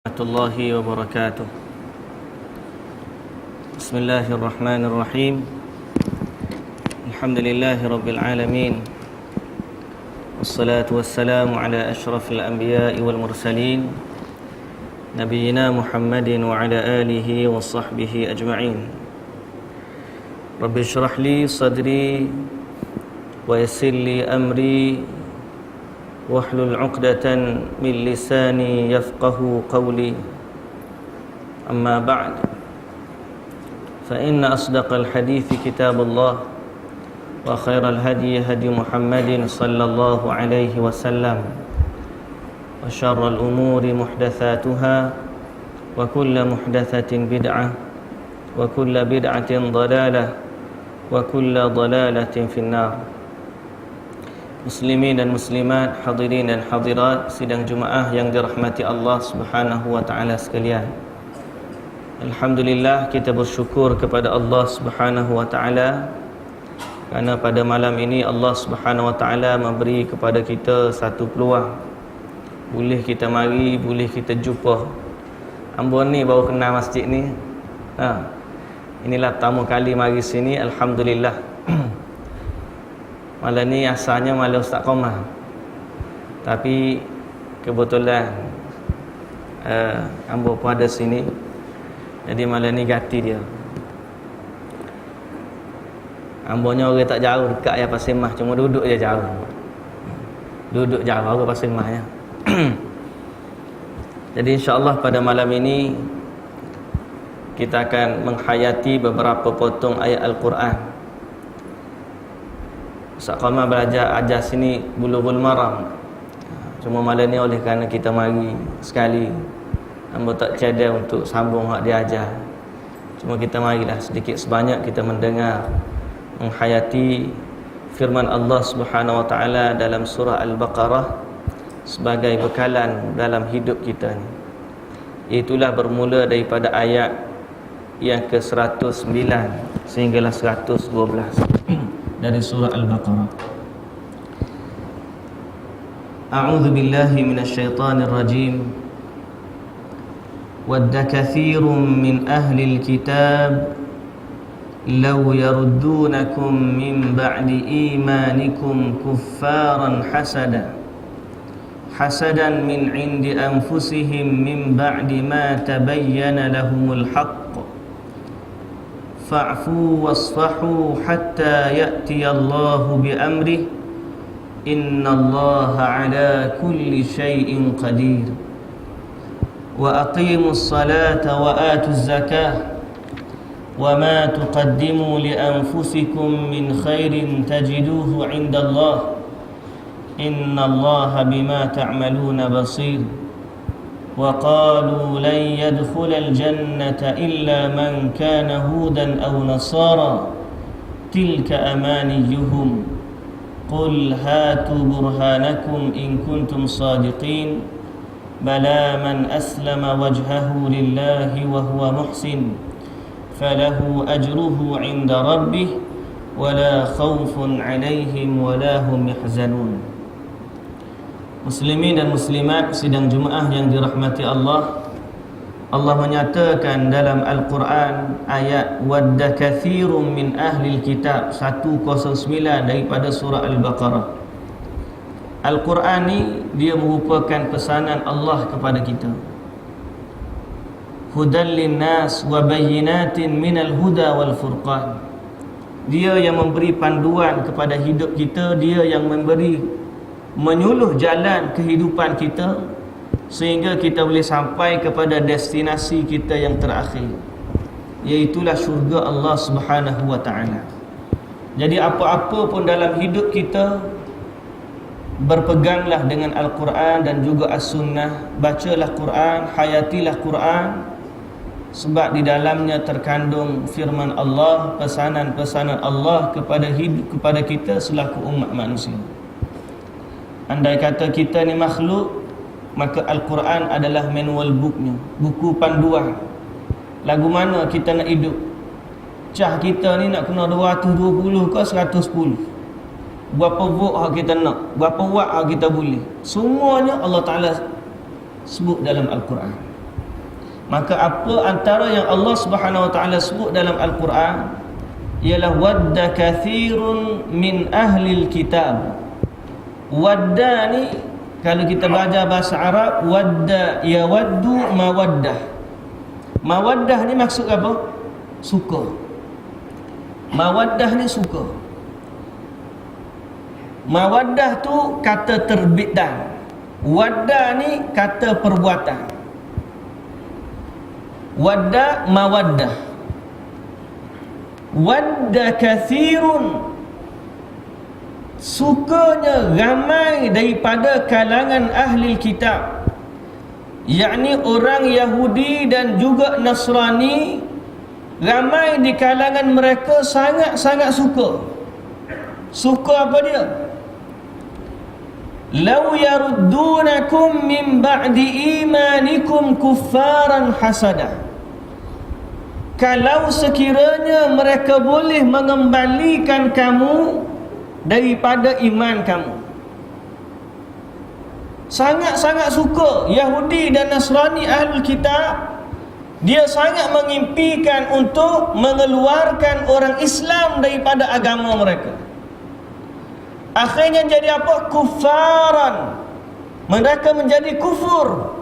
Warahmatullahi wabarakatuh. Bismillahirrahmanirrahim. Alhamdulillahi rabbil alamin. Wassalatu wassalamu ala asyrafil anbiya'i wal mursalin, nabiyyina Muhammadin wa ala alihi wa sahbihi ajma'in. Rabbi syrah li sadri wa yassir li amri wahlul 'uqdatan min lisani yafqahu qawli. Amma ba'd, fa inna asdaqal hadithi kitabullah wa khairal hadi hadi Muhammadin sallallahu alaihi wasallam wa syarral umuri muhdatsatuha wa kullu muhdatsatin bid'ah wa kullu bid'atin dhalalah wa kullu dhalalatin finnar. Muslimin dan muslimat, hadirin dan hadirat sidang Jumaah yang dirahmati Allah Subhanahu wa taala sekalian. Alhamdulillah, kita bersyukur kepada Allah Subhanahu wa taala kerana pada malam ini Allah Subhanahu wa taala memberi kepada kita satu peluang. Boleh kita mari, boleh kita jumpa. Ambon ni baru kenal masjid ni. Inilah pertama kali mari sini, alhamdulillah. Malam ni asalnya malam Ustaz Qomar, tapi kebetulan Ambo pun ada sini, jadi malam ni ganti dia. Ambonya orang tak jauh, dekat ya Pasir Mas, cuma duduk je jauh. Duduk jauh orang Pasir Mas ya. Jadi insya-Allah pada malam ini kita akan menghayati beberapa potong ayat Al-Quran. Ustaz Qamar ajar sini Bulughul Maram. Cuma malam ni oleh kerana kita mari sekali, hamba tak cadar untuk sambung hak dia ajar. Cuma kita marilah sedikit sebanyak kita mendengar, menghayati firman Allah Subhanahu wa taala dalam surah Al-Baqarah sebagai bekalan dalam hidup kita ni. Itulah bermula daripada ayat yang ke-109 sehinggalah 112 dari surah Al-Baqarah. A'udzu billahi minasyaitonir rajim. Wadda katsirun min ahli al-kitab law yaruddunakum min ba'di imanikum kuffaran hasadan min 'indi anfusihim min ba'di ma tabayyana lahumul haqq fa'fu wasfahu hatta ya'tiya Allahu bi'amrih innallaha 'ala kulli syai'in qadir wa aqimus salata wa atuz zakah wa ma tuqaddimu li anfusikum min khairin tajiduhu 'indallah innallaha bima ta'maluna basir. وقالوا لن يدخل الجنة إلا من كان هودا أو نصارى تلك أمانيهم قل هاتوا برهانكم إن كنتم صادقين بلى من أسلم وجهه لله وهو محسن فله أجره عند ربه ولا خوف عليهم ولا هم يحزنون. Muslimin dan muslimat sidang Jumaah yang dirahmati Allah, Allah menyatakan dalam Al-Quran ayat wadda katsirun min ahli kitab 109 daripada surah Al-Baqarah. Al-Quran ni dia merupakan pesanan Allah kepada kita. Hudan linnas wa bayyinatin minal huda wal furqan. Dia yang memberi panduan kepada hidup kita, dia yang menyuluh jalan kehidupan kita sehingga kita boleh sampai kepada destinasi kita yang terakhir, iaitulah syurga Allah Subhanahu wa taala. Jadi apa-apa pun dalam hidup kita, berpeganglah dengan Al-Quran dan juga As-Sunnah. Bacalah Quran, hayatilah Quran, sebab di dalamnya terkandung firman Allah, pesanan-pesanan Allah kepada kita selaku umat manusia. Andai kata kita ni makhluk, maka Al-Quran adalah manual booknya, buku panduan. Lagu mana kita nak hidup? Cah kita ni nak kena 220 ke 110? Berapa volt hak kita nak? Berapa watt hak kita boleh? Semuanya Allah Ta'ala sebut dalam Al-Quran. Maka apa antara yang Allah Subhanahu wa taala sebut dalam Al-Quran ialah wadda kathirun min ahlil kitab. Wadda ni kalau kita baca bahasa Arab, wadda yawaddu mawaddah. Mawaddah ni maksud apa? Suka. Mawaddah ni suka. Mawaddah tu kata terbitan. Wadda ni kata perbuatan. Wadda mawaddah. Wadda kathirun, sukanya ramai daripada kalangan ahli kitab, yakni orang Yahudi dan juga Nasrani, ramai di kalangan mereka sangat-sangat suka. Suka apa dia? Law yaruddunakum min ba'di imanikum kuffaran hasada. Kalau sekiranya mereka boleh mengembalikan kamu daripada iman kamu. Sangat-sangat suka Yahudi dan Nasrani Ahlul Kitab. Dia sangat mengimpikan untuk mengeluarkan orang Islam daripada agama mereka. Akhirnya jadi apa? Kufaran. Mereka menjadi kufur.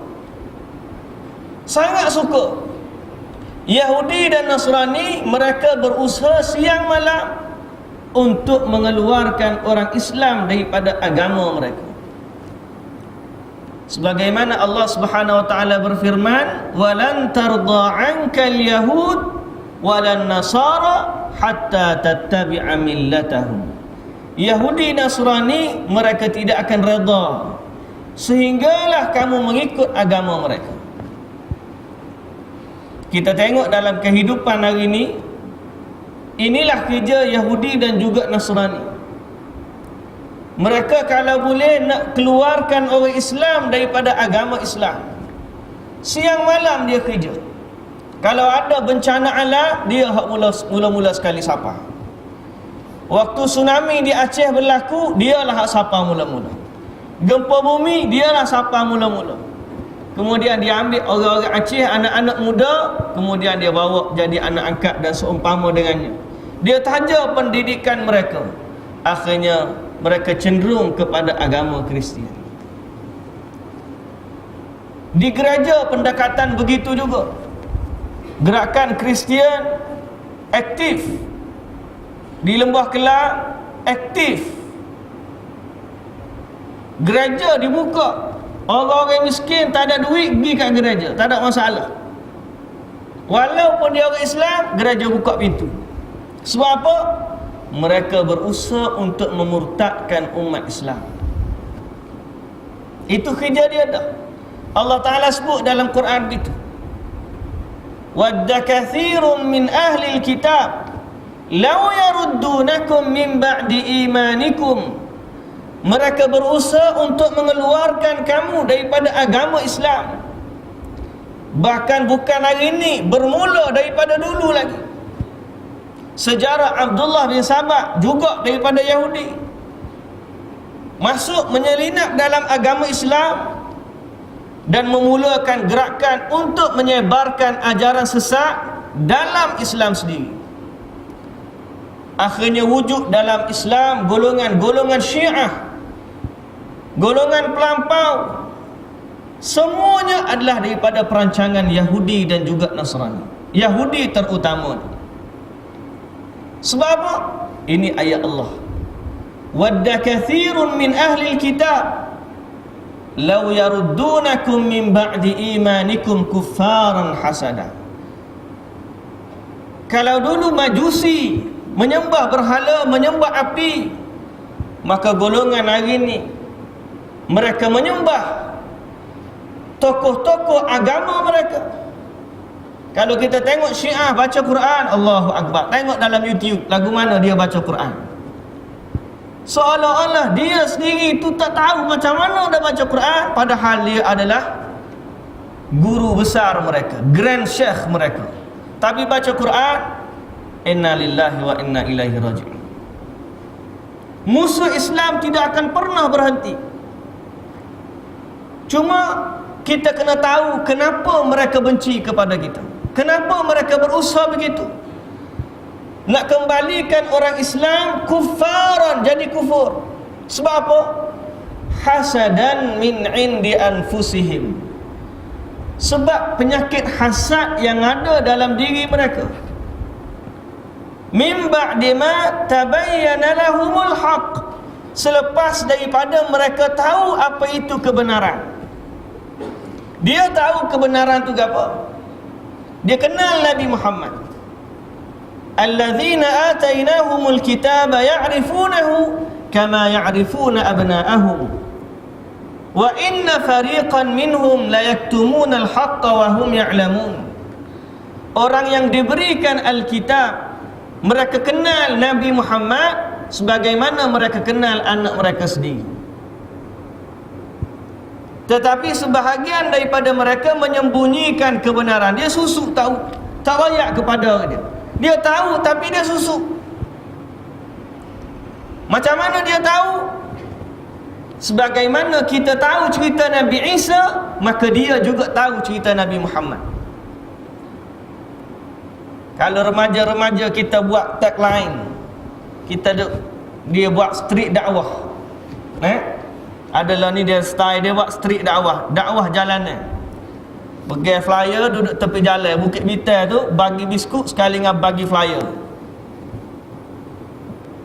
Sangat suka. Yahudi dan Nasrani, mereka berusaha siang malam untuk mengeluarkan orang Islam daripada agama mereka. Sebagaimana Allah Subhanahu wa taala berfirman, "Walan tarda 'ankal yahud walan nasara hatta tattabi'a millatahum." Yahudi Nasrani mereka tidak akan redha sehinggalah kamu mengikut agama mereka. Kita tengok dalam kehidupan hari ini, inilah kerja Yahudi dan juga Nasrani. Mereka kalau boleh nak keluarkan orang Islam daripada agama Islam, siang malam dia kerja. Kalau ada bencana alam, dia mula-mula sekali sapa. Waktu tsunami di Aceh berlaku, dialah hak sapa mula-mula. Gempa bumi, dialah sapa mula-mula. Kemudian dia ambil orang-orang Aceh, anak-anak muda, kemudian dia bawa jadi anak angkat dan seumpama dengannya. Dia taja pendidikan mereka. Akhirnya mereka cenderung kepada agama Kristian. Di gereja pendekatan begitu juga. Gerakan Kristian aktif. Di Lembah Kelang aktif. Gereja dibuka. Orang-orang miskin tak ada duit, pergi kat gereja, tak ada masalah. Walaupun dia orang Islam, gereja buka pintu. Sebab apa? Mereka berusaha untuk memurtadkan umat Islam. Itu kerja dia dah. Allah Ta'ala sebut dalam Quran gitu. Wadda kathirun min ahlil kitab law yaruddunakum min ba'di imanikum. Mereka berusaha untuk mengeluarkan kamu daripada agama Islam. Bahkan bukan hari ini, bermula daripada dulu lagi. Sejarah Abdullah bin Sabah juga daripada Yahudi, masuk menyelinap dalam agama Islam dan memulakan gerakan untuk menyebarkan ajaran sesat dalam Islam sendiri. Akhirnya wujud dalam Islam golongan-golongan Syiah, golongan pelampau. Semuanya adalah daripada perancangan Yahudi dan juga Nasrani. Yahudi terutama. Sebab apa? Ini ayat Allah. Wadda kathirun min ahli kitab law yaruddunakum min ba'di imanikum kuffaran hasada. Kalau dulu Majusi menyembah berhala, menyembah api, maka golongan hari ini mereka menyembah tokoh-tokoh agama mereka. Kalau kita tengok Syiah baca Quran, Allahu Akbar. Tengok dalam YouTube, lagu mana dia baca Quran. Seolah-olah dia sendiri itu tak tahu macam mana dia baca Quran, padahal dia adalah guru besar mereka, grand syekh mereka. Tapi baca Quran, inna lillahi wa inna ilaihi raji'un. Musuh Islam tidak akan pernah berhenti. Cuma kita kena tahu kenapa mereka benci kepada kita, kenapa mereka berusaha begitu nak kembalikan orang Islam kufaran, jadi kufur. Sebab apa? Hasadan min indi anfusihim, sebab penyakit hasad yang ada dalam diri mereka. Min ba'di ma tabayyana lahumul haqq, selepas daripada mereka tahu apa itu kebenaran. Dia tahu kebenaran tu apa? Dia kenal Nabi Muhammad. Alladzina atainahumul kitaba ya'rifunahu kama ya'rifuna abna'ahum wa inna fariqan minhum la yaktumuna al-haqqa wa hum ya'lamun. Orang yang diberikan Alkitab, mereka kenal Nabi Muhammad sebagaimana mereka kenal anak mereka sendiri. Tetapi sebahagian daripada mereka menyembunyikan kebenaran. Dia susuk, tahu, tak layak kepada dia. Dia tahu tapi dia susuk. Macam mana dia tahu? Sebagaimana kita tahu cerita Nabi Isa, maka dia juga tahu cerita Nabi Muhammad. Kalau remaja-remaja kita buat tagline, dia buat street dakwah, adalah ni dia style dia buat street dakwah, dakwah jalanan. Pegang flyer duduk tepi jalan Bukit Bitar tu, bagi biskut sekali dengan bagi flyer.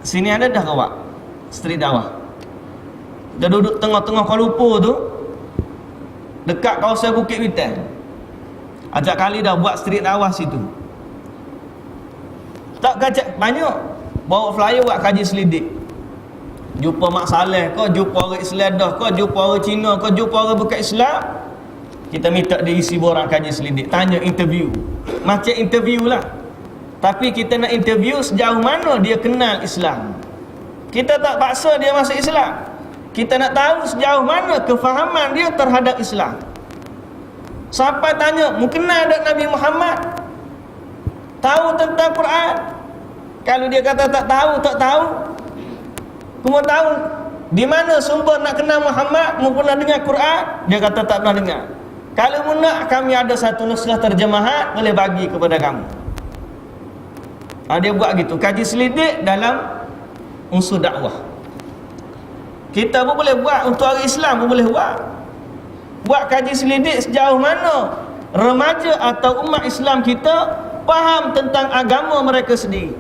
Sini ada dah kau buat street dakwah. Dia duduk tengah-tengah Kuala Lumpur tu, dekat kawasan Bukit Bitar. Ajak kali dah buat street dakwah situ. Tak kacak banyak, bawa flyer buat kaji selidik. Jumpa Mak Saleh kau, jumpa orang Islam dah kau, jumpa orang Cina kau, jumpa orang bukan Islam, kita minta dia isi borang kaji selidik, tanya, interview. Macam interview lah. Tapi kita nak interview sejauh mana dia kenal Islam. Kita tak paksa dia masuk Islam, kita nak tahu sejauh mana kefahaman dia terhadap Islam. Sampai tanya, mu kenal tak Nabi Muhammad? Tahu tentang Quran? Kalau dia kata tak tahu, kamu tahu di mana sumber nak kenal Muhammad? Mu pernah dengar Quran? Dia kata tak pernah dengar. Kalau mu nak, kami ada satu naskah terjemahan, boleh bagi kepada kamu. Dia buat gitu, kaji selidik dalam unsur dakwah. Kita pun boleh buat untuk orang Islam, pun boleh buat kaji selidik sejauh mana remaja atau umat Islam kita faham tentang agama mereka sendiri.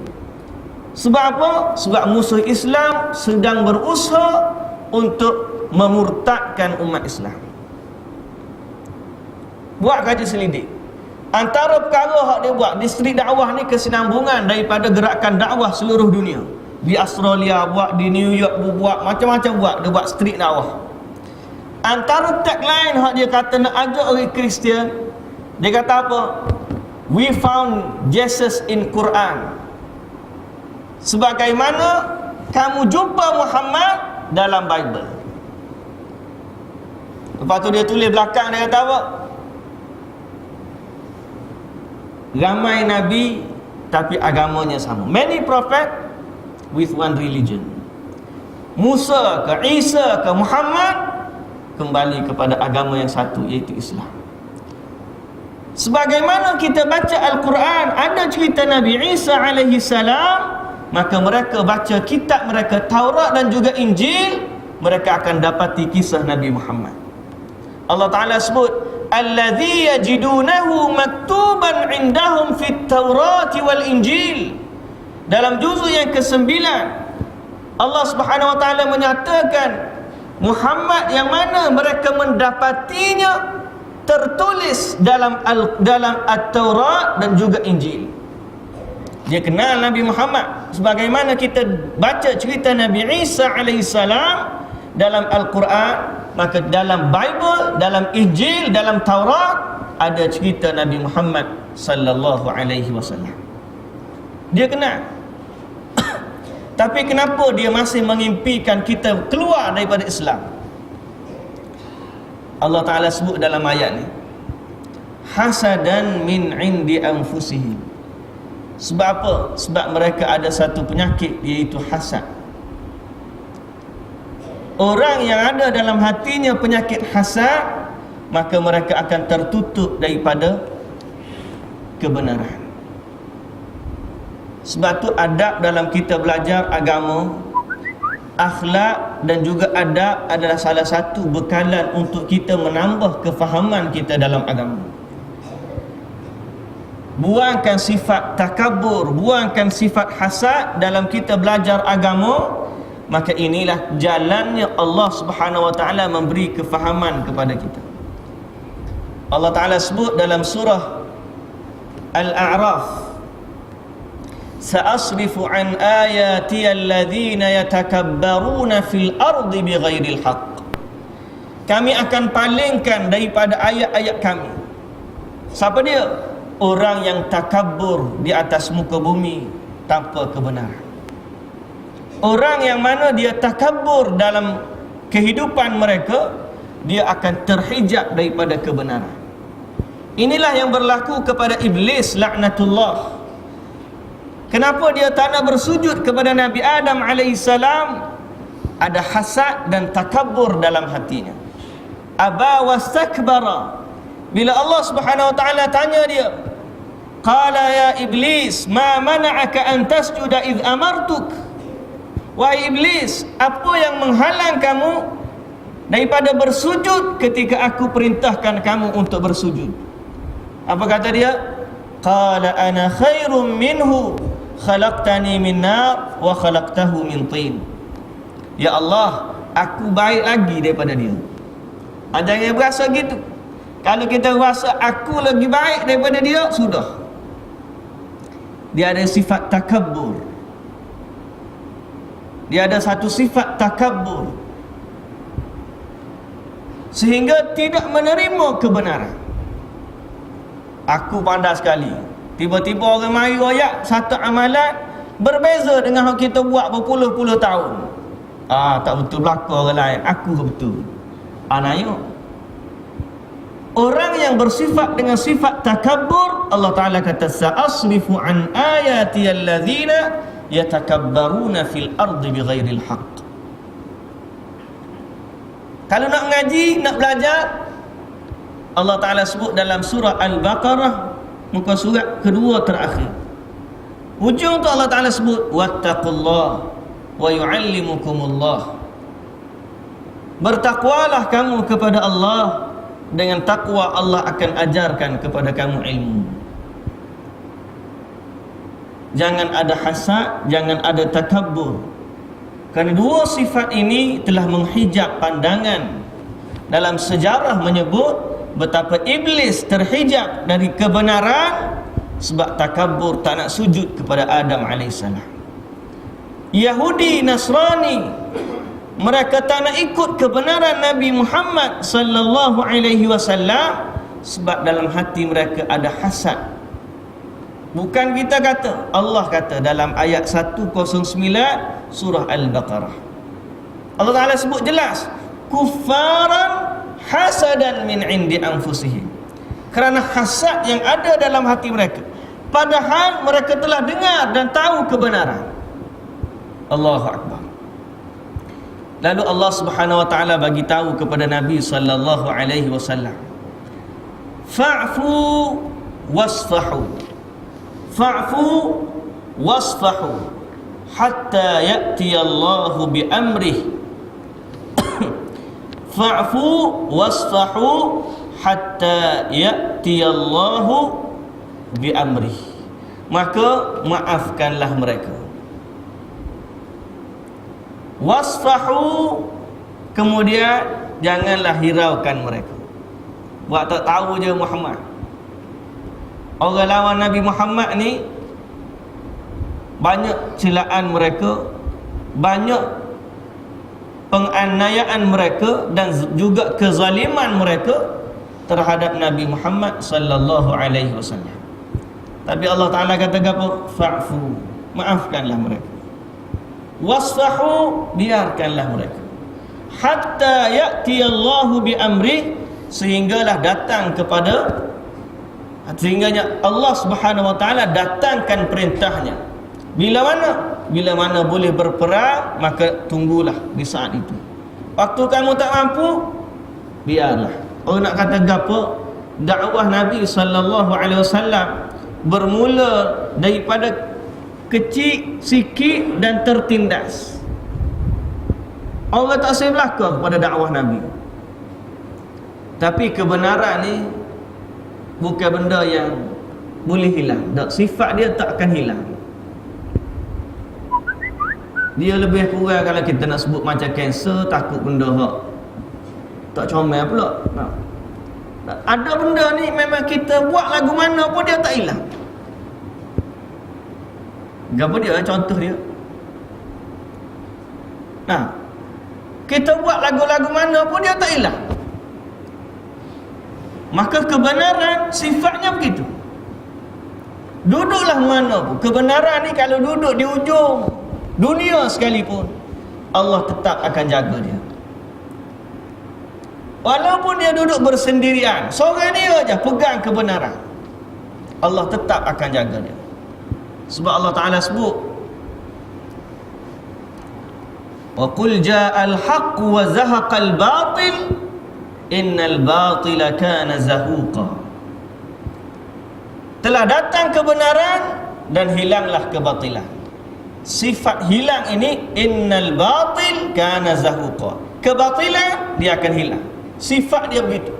Sebab apa? Sebab musuh Islam sedang berusaha untuk memurtadkan umat Islam. Buat kaji selidik. Antara perkara yang dia buat di street dakwah ni, kesinambungan daripada gerakan dakwah seluruh dunia. Di Australia buat, di New York buat, macam-macam buat. Dia buat street dakwah. Antara tagline yang dia kata nak ajak orang Kristian, dia kata apa? We found Jesus in Quran. Sebagaimana kamu jumpa Muhammad dalam Bible. Lepas tu dia tulis belakang, dia kata apa? Ramai Nabi tapi agamanya sama. Many prophet with one religion. Musa ke Isa ke Muhammad kembali kepada agama yang satu, iaitu Islam. Sebagaimana kita baca Al-Quran, ada cerita Nabi Isa alaihi salam, maka mereka baca kitab mereka Taurat dan juga Injil, mereka akan dapati kisah Nabi Muhammad. Allah Ta'ala sebut, alladhi yajidunahu maktuban indahum fit Taurati wal Injil. Dalam juzuk yang ke-9, Allah Subhanahu Wa Ta'ala menyatakan Muhammad yang mana mereka mendapatinya tertulis dalam At-Taurat dan juga Injil. Dia kenal Nabi Muhammad. Sebagaimana kita baca cerita Nabi Isa alaihissalam dalam Al-Quran, maka dalam Bible, dalam Injil, dalam Taurat ada cerita Nabi Muhammad sallallahu alaihi wasallam. Dia kenal. Tapi kenapa dia masih mengimpikan kita keluar daripada Islam? Allah Ta'ala sebut dalam ayat ni, hasadan min indi anfusihim. Sebab apa? Sebab mereka ada satu penyakit, iaitu hasad. Orang yang ada dalam hatinya penyakit hasad, maka mereka akan tertutup daripada kebenaran. Sebab tu adab dalam kita belajar agama, akhlak dan juga adab adalah salah satu bekalan untuk kita menambah kefahaman kita dalam agama. Buangkan sifat takabur, buangkan sifat hasad dalam kita belajar agama, maka inilah jalannya Allah Subhanahu wa taala memberi kefahaman kepada kita. Allah Taala sebut dalam surah Al-A'raf, Sa'asrifu an ayati alladhina yatakabbaruna fil ardi bighairil haqq. Kami akan palingkan daripada ayat-ayat kami. Siapa dia? Orang yang takabur di atas muka bumi tanpa kebenaran. Orang yang mana dia takabur dalam kehidupan mereka, dia akan terhijab daripada kebenaran. Inilah yang berlaku kepada iblis laknatullah. Kenapa dia tak nak bersujud kepada Nabi Adam alaihissalam? Ada hasad dan takabur dalam hatinya. Aba wastakbara. Bila Allah Subhanahu wa taala tanya dia, qala ya iblis, ma mana'aka an tasjuda idh amartuk? Wahai iblis, apa yang menghalang kamu daripada bersujud ketika aku perintahkan kamu untuk bersujud? Apa kata dia? Qala ana khairum minhu, khalaqtani min nar wa khalaqtahu min tin. Ya Allah, aku baik lagi daripada dia. Jangan berasa gitu. Kalau kita rasa aku lagi baik daripada dia, sudah. Dia ada sifat takabur. Dia ada satu sifat takabur, sehingga tidak menerima kebenaran. Aku pandai sekali. Tiba-tiba orang mari royak satu amalan berbeza dengan yang kita buat berpuluh-puluh tahun. Tak betul belaka orang lain, aku betul. Nanya. Orang yang bersifat dengan sifat takabur, Allah Ta'ala kata, Sa'asrifu an ayati alladhina yatakabbaruna fil ardi bighairil haqq. Kalau nak mengaji, nak belajar, Allah Ta'ala sebut dalam surah Al-Baqarah, muka surat kedua terakhir. Hujung tu Allah Ta'ala sebut, wattaqullah wa yu'allimukumullah. Bertakwalah kamu kepada Allah, dengan takwa Allah akan ajarkan kepada kamu ilmu. Jangan ada hasad, jangan ada takabur. Kerana dua sifat ini telah menghijab pandangan. Dalam sejarah menyebut betapa iblis terhijab dari kebenaran sebab takabur, tak nak sujud kepada Adam AS. Yahudi, Nasrani, mereka tak nak ikut kebenaran Nabi Muhammad sallallahu alaihi wasallam sebab dalam hati mereka ada hasad. Bukan kita kata, Allah kata dalam ayat 109 surah Al-Baqarah. Allah Ta'ala sebut jelas, kuffaran hasadan min indi anfusihim. Kerana hasad yang ada dalam hati mereka, padahal mereka telah dengar dan tahu kebenaran. Allahu Akbar. Lalu Allah Subhanahu wa taala bagi tahu kepada Nabi sallallahu alaihi wasallam, fa'fu wasfahu. Fa'fu wasfahu hatta ya'ti Allah bi amrih. Fa'fu wasfahu hatta ya'ti Allah bi amrih. Maka maafkanlah mereka. Wasfahu, kemudian janganlah hiraukan mereka. Buat tak tahu je Muhammad. Orang lawan Nabi Muhammad ni banyak celaan mereka, banyak penganiayaan mereka dan juga kezaliman mereka terhadap Nabi Muhammad sallallahu alaihi wasallam. Tapi Allah Taala kata apa? Fa'fu, maafkanlah mereka. Wasfahu, biarkanlah mereka. Hatta ya'ti Allahu bi amri, sehinggalah datang kepada, sehingganya Allah Subhanahu wa taala datangkan perintahnya. Bila mana? Bila mana boleh berperang, maka tunggulah di saat itu. Waktu kamu tak mampu, biarlah. Orang nak kata gapo? Dakwah Nabi sallallahu alaihi wasallam bermula daripada kecil sikit dan tertindas. Orang tak boleh belaka kepada dakwah Nabi. Tapi kebenaran ni bukan benda yang boleh hilang. Tak, sifat dia tak akan hilang. Dia lebih kurang kalau kita nak sebut macam kanser, takut benda hak tak comel pula. Ada benda ni memang kita buat lagu mana pun dia tak hilang. Apa dia? Contoh dia. Kita buat lagu-lagu mana pun dia tak hilang. Maka kebenaran sifatnya begitu. Duduklah mana pun, kebenaran ni kalau duduk di ujung dunia sekalipun, Allah tetap akan jaga dia. Walaupun dia duduk bersendirian, seorang dia aja pegang kebenaran, Allah tetap akan jaga dia. Sebab Allah Ta'ala sebut, wa qul ja'al haqq wa zahaqal batil innal batila kana zahuqa. Telah datang kebenaran dan hilanglah kebatilan. Sifat hilang ini, innal batil kana zahuqa. Kebatilan dia akan hilang. Sifat dia begitu.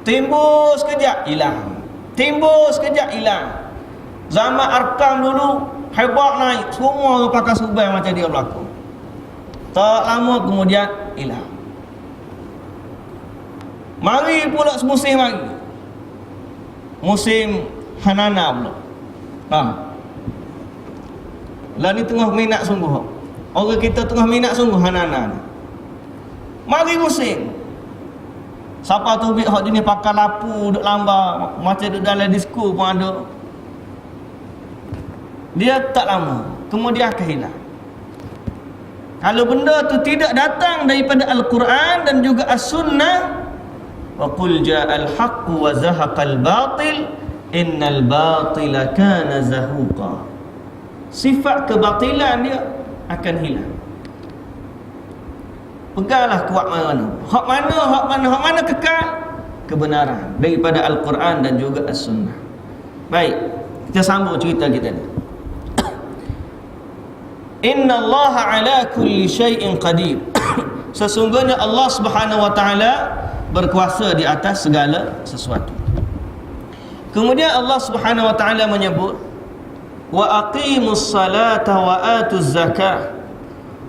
Timbul sekejap hilang, timbul sekejap hilang. Zaman Arkam dulu hebat naik, semua orang pakai subai macam dia berlaku. Tak lama kemudian hilang. Mari pula musim lagi, musim Hanana pula. Lah ni tengah minat sungguh. Orang kita tengah minat sungguh Hanana ni. Mari musim. Siapa tu hak jenis pakai lapu duk lambar macam duk dalam disko pun ada. Dia tak lama kemudian akan hilang. Kalau benda tu tidak datang daripada Al-Quran dan juga As-Sunnah, wa qul ja'al haqq wa zahaqal batil innal batila kana zahuqa. Sifat kebatilan dia akan hilang. Peganglah kuat mana. Hak mana kekal? Kebenaran daripada Al-Quran dan juga As-Sunnah. Baik, kita sambung cerita kita ni. Inna Allah ala kulli syai'in qadir. Sesungguhnya Allah Subhanahu wa taala berkuasa di atas segala sesuatu. Kemudian Allah Subhanahu wa taala menyebut, wa aqimus salata wa atuz zakah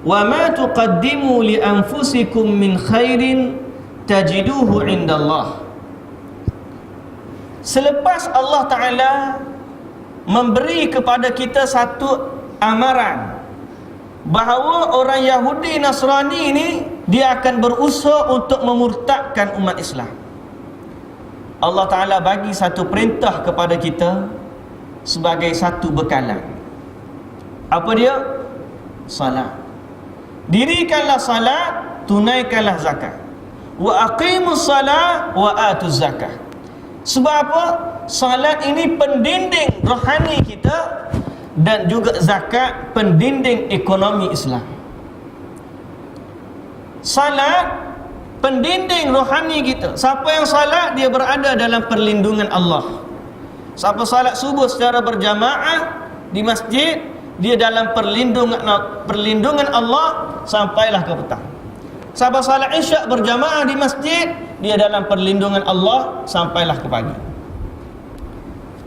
wa ma tuqaddimu li anfusikum min khairin tajiduhu indallah. Selepas Allah Ta'ala memberi kepada kita satu amaran bahawa orang Yahudi Nasrani ini dia akan berusaha untuk memurtadkan umat Islam, Allah Ta'ala bagi satu perintah kepada kita sebagai satu bekalan. Apa dia? Salat. Dirikanlah salat, tunaikanlah zakat. Wa aqimus salat wa atuz zakah. Sebab apa? Salat ini pendinding rohani kita dan juga zakat pendinding ekonomi Islam. Salat pendinding rohani kita. Siapa yang salat, dia berada dalam perlindungan Allah. Siapa salat subuh secara berjamaah di masjid, dia dalam perlindungan Allah sampailah ke petang. Siapa salat isyak berjamaah di masjid, dia dalam perlindungan Allah sampailah ke pagi.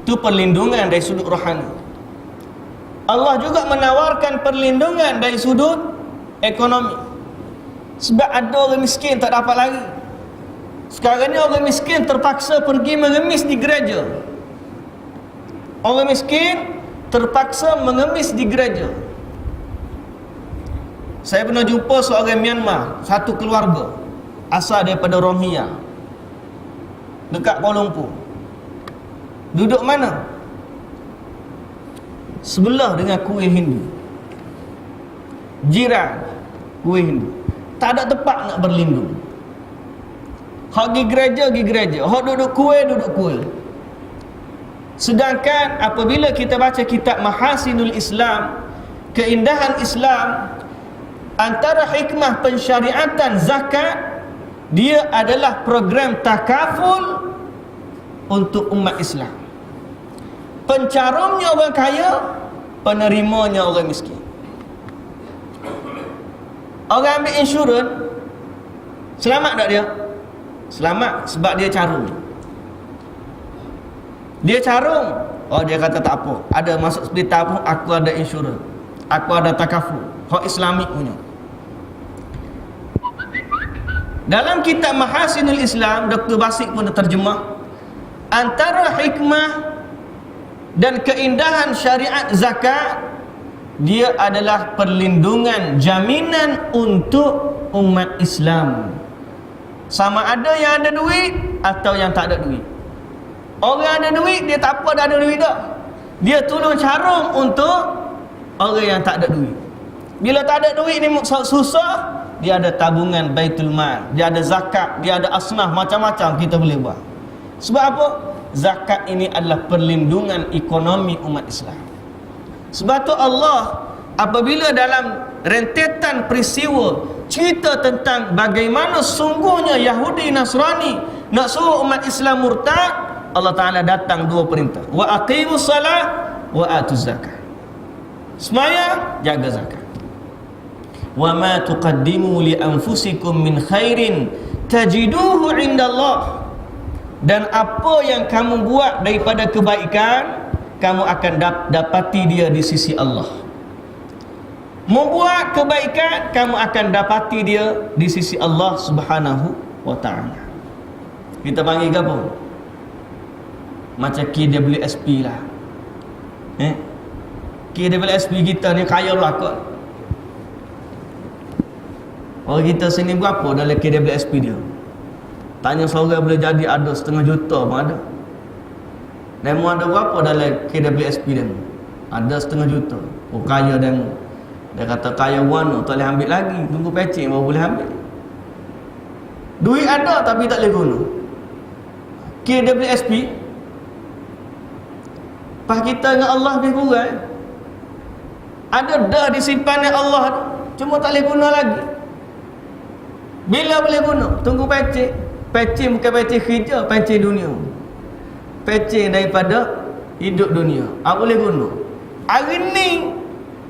Itu perlindungan dari sudut rohani. Allah juga menawarkan perlindungan dari sudut ekonomi. Sebab ada orang miskin tak dapat lagi. Sekarang ni orang miskin terpaksa pergi mengemis di gereja. Orang miskin terpaksa mengemis di gereja. Saya pernah jumpa seorang Myanmar, satu keluarga asal daripada Rohingya dekat Kuala Lumpur. Duduk mana? Sebelah dengan kuil Hindu, jiran kuil Hindu. Tak ada tempat nak berlindung. Hak pergi gereja, hak duduk kuil. Sedangkan apabila kita baca kitab Mahasinul Islam, keindahan Islam, antara hikmah pensyariatan zakat Dia adalah program takaful untuk umat Islam. Pencarumnya orang kaya, penerimanya orang miskin. Orang ambil insurans, selamat tak dia? Selamat sebab dia carum. Dia carum. Oh, dia kata tak apa, ada masuk hospital pun aku ada insurans, aku ada takaful, hak Islamik punya. Dalam kitab Mahasinul Islam, Dr. Basit pun terjemah, antara hikmah dan keindahan syariat zakat, dia adalah perlindungan, jaminan untuk umat Islam. Sama ada yang ada duit atau yang tak ada duit. Orang ada duit, dia tak apa dah ada duit tak. Dia tolong carum untuk orang yang tak ada duit. Bila tak ada duit ni susah, dia ada tabungan Baitul Mal, dia ada zakat, dia ada asnaf, macam-macam kita boleh buat. Sebab apa? Zakat ini adalah perlindungan ekonomi umat Islam. Sebab tu Allah apabila dalam rentetan peristiwa cerita tentang bagaimana sungguhnya Yahudi Nasrani nak suruh umat Islam murtad, Allah Ta'ala datang dua perintah, wa aqimus salah wa atuz zakah. Semaya, jaga zakat. Wa ma tuqaddimu li anfusikum min khairin tajiduhu indallah. Dan apa yang kamu buat daripada kebaikan, kamu akan dapati dia di sisi Allah. Membuat kebaikan, kamu akan dapati dia di sisi Allah Subhanahu wa ta'ala. Kita panggil apa? Macam KWSP lah. KWSP kita ni kaya belakang. Orang kita sini berapa dalam KWSP dia? Tanya seorang boleh jadi ada 500,000 pun ada. Demo ada berapa dalam KWSP demo? Ada 500,000. Oh, kaya demo. Dia kata kaya warna tak boleh ambil lagi, tunggu pecik baru boleh ambil. Duit ada tapi tak boleh guna. KWSP pas kita dengan Allah lebih kurang. Ada dah disimpan oleh Allah, cuma tak boleh guna lagi. Bila boleh guna? Tunggu pecik. Pecik bukan pecik kerja, pecik dunia. Pecik daripada hidup dunia. Apa boleh guna? Hari ni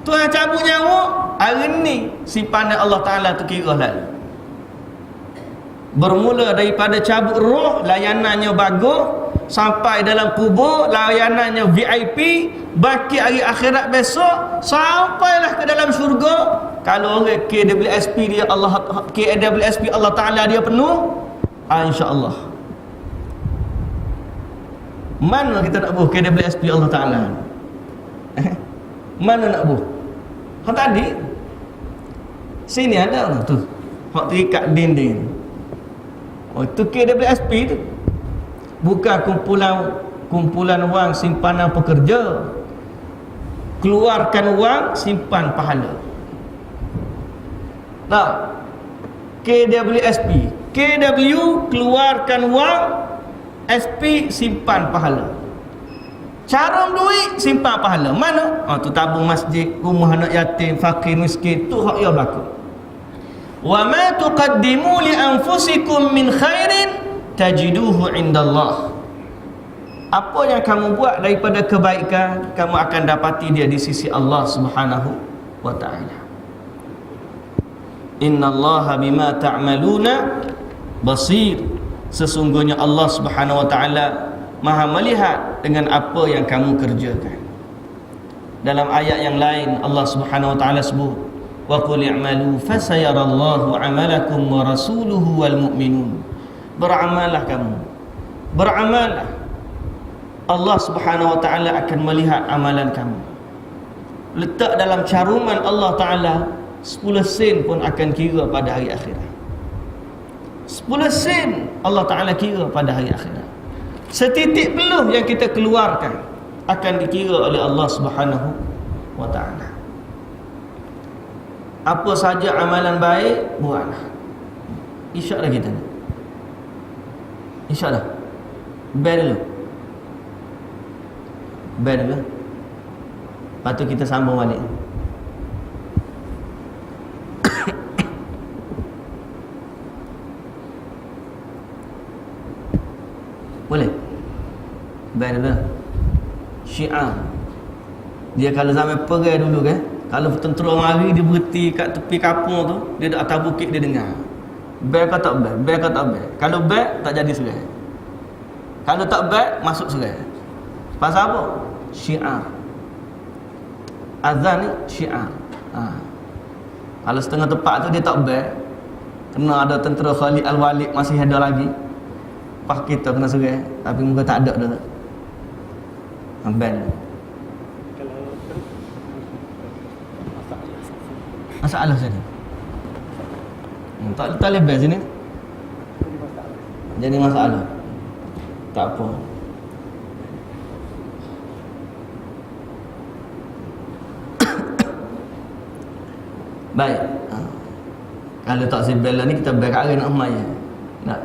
Tuhan cabut nyawa, hari ni simpanan Allah Ta'ala tu kira lalu. Bermula daripada cabut roh, layanannya bagus, sampai dalam kubur, layanannya VIP, baki hari akhirat besok, sampailah ke dalam syurga. Kalau orang KWSP dia Allah Ta'ala dia penuh, insya-Allah. Mana kita nak buh KWSP Allah Ta'ala? Mana nak buh? Hak tadi sini ada tu, hak terikat dinding. Oh, itu KWSP tu. Bukan kumpulan wang simpanan pekerja. Keluarkan wang, simpan pahala. Tak. KWSP. KW keluarkan wang, SP simpan pahala. Carum duit, simpan pahala. Mana? Tu tabung masjid, rumah anak yatim, fakir miskin, tu hak ia berlaku. Wa ma tuqaddimu li anfusikum min khairin tajiduhu indallah. Apa yang kamu buat daripada kebaikan, kamu akan dapati dia di sisi Allah Subhanahu wa ta'ala. Innallaha bima ta'maluna basir. Sesungguhnya Allah Subhanahu wa ta'ala Maha melihat dengan apa yang kamu kerjakan. Dalam ayat yang lain Allah Subhanahu wa ta'ala sebut, wa qul i'malu fasayarallahu 'amalakum wa rasuluhu wal mu'minun. Beramallah kamu. Beramallah. Allah Subhanahu wa ta'ala akan melihat amalan kamu. Letak dalam caruman Allah Ta'ala 10 sen pun akan kira pada hari akhirat. 10 sen Allah Ta'ala kira pada hari akhirat. Setitik peluh yang kita keluarkan akan dikira oleh Allah Subhanahu wa ta'ala. Apa saja amalan baik, buatlah. InsyaAllah kita ni. InsyaAllah. Bel dulu. Bel dulu. Lepas tu kita sambung balik. Band dah. Syiar. Dia kalau zaman perang dulu kan, kalau tentera mari dia berhenti kat tepi kapur tu, dia duduk atas bukit dia dengar. Band kau tak band, band kau tak band. Kalau band tak jadi serai. Kalau tak band masuk serai. Pasal apa? Syiar. Azan ni syiar. Kalau setengah tempat tu dia tak band, kena ada tentera Khalid Al-Walid masih ada lagi. Pas kita kena serai, tapi muka tak ada dah. Band. Masalah sini. Tak boleh band sini. Jadi masalah. Tak apa. Baik. Kalau tak sebel ni kita bel kat arah nak mai. Nak.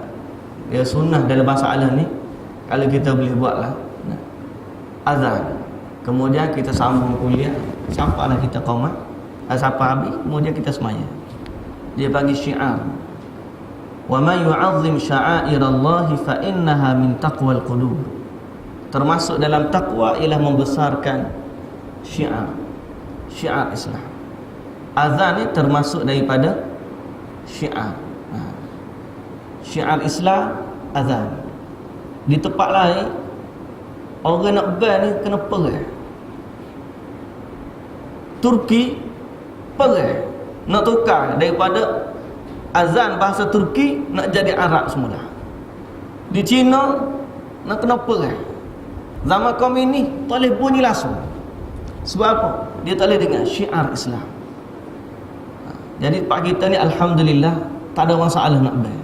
Dia sunnah dalam masalah ni kalau kita boleh buatlah. Azan. Kemudian kita sambung kuliah sampailah kita qamat. Sampai habis kemudian kita semaya. Dia bagi syiar. Wa man yu'azzim sya'airallahi fa innaha min taqwal qulub. Termasuk dalam takwa ialah membesarkan syiar. Syiar Islam. Azan ni termasuk daripada syiar. Syiar Islam azan. Di tempat lain orang nak ban ni kena perang. Turki perang nak tukar daripada azan bahasa Turki nak jadi Arab semula. Di China nak kena perang. Zaman komunis tak boleh bunyi langsung. Sebab apa? Dia tak boleh dengar syiar Islam. Jadi pak kita ni alhamdulillah tak ada masalah nak ban.